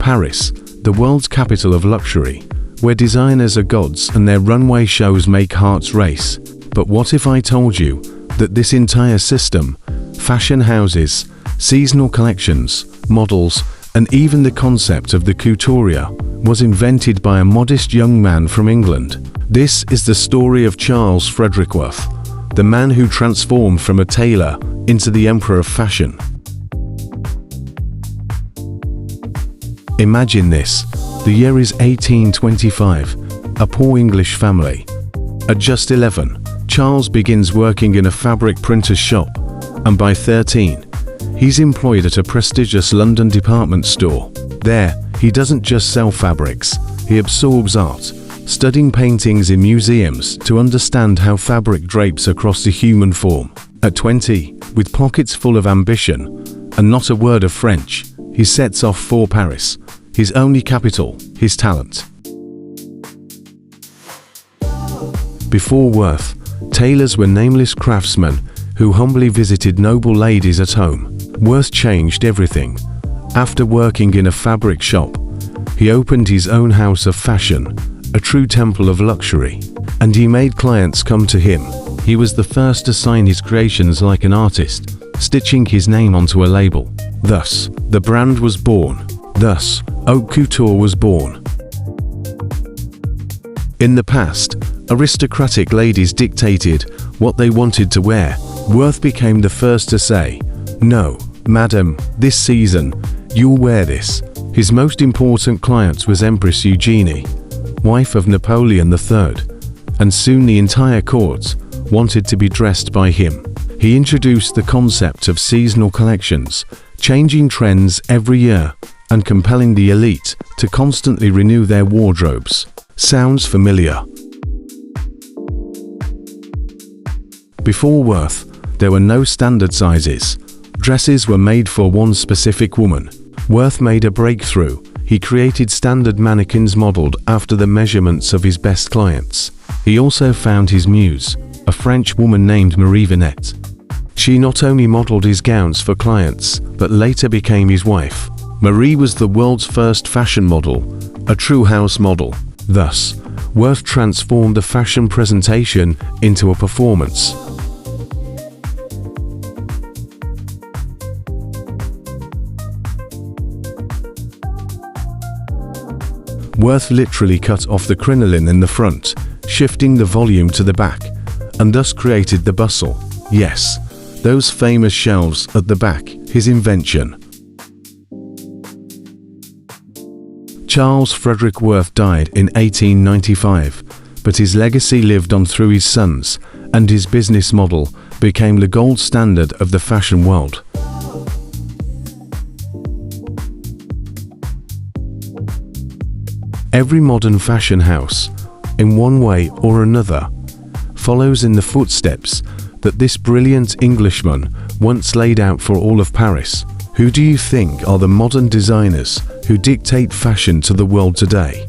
Paris, the world's capital of luxury, where designers are gods and their runway shows make hearts race. But what if I told you that this entire system, fashion houses, seasonal collections, models, and even the concept of the couturier, was invented by a modest young man from England? This is the story of Charles Frederick Worth, the man who transformed from a tailor into the emperor of fashion. Imagine this. The year is 1825, a poor English family. At just 11, Charles begins working in a fabric printer's shop, and by 13, he's employed at a prestigious London department store. There, he doesn't just sell fabrics, he absorbs art, studying paintings in museums to understand how fabric drapes across the human form. At 20, with pockets full of ambition and not a word of French, he sets off for Paris, his only capital, his talent. Before Worth, tailors were nameless craftsmen who humbly visited noble ladies at home. Worth changed everything. After working in a fabric shop, he opened his own house of fashion, a true temple of luxury, and he made clients come to him. He was the first to sign his creations like an artist, stitching his name onto a label. Thus, the brand was born. Thus, Haute Couture was born. In the past, aristocratic ladies dictated what they wanted to wear. Worth became the first to say, "No, madam, this season, you'll wear this." His most important client was Empress Eugénie, wife of Napoleon III, and soon the entire court wanted to be dressed by him. He introduced the concept of seasonal collections, changing trends every year and compelling the elite to constantly renew their wardrobes. Sounds familiar? Before Worth, there were no standard sizes. Dresses were made for one specific woman. Worth made a breakthrough. He created standard mannequins modeled after the measurements of his best clients. He also found his muse, a French woman named Marie Vinette. She not only modeled his gowns for clients, but later became his wife. Marie was the world's first fashion model, a true house model. Thus, Worth transformed the fashion presentation into a performance. Worth literally cut off the crinoline in the front, shifting the volume to the back, and thus created the bustle. Yes, those famous shelves at the back, his invention. Charles Frederick Worth died in 1895, but his legacy lived on through his sons, and his business model became the gold standard of the fashion world. Every modern fashion house, in one way or another, follows in the footsteps that this brilliant Englishman once laid out for all of Paris. Who do you think are the modern designers who dictate fashion to the world today?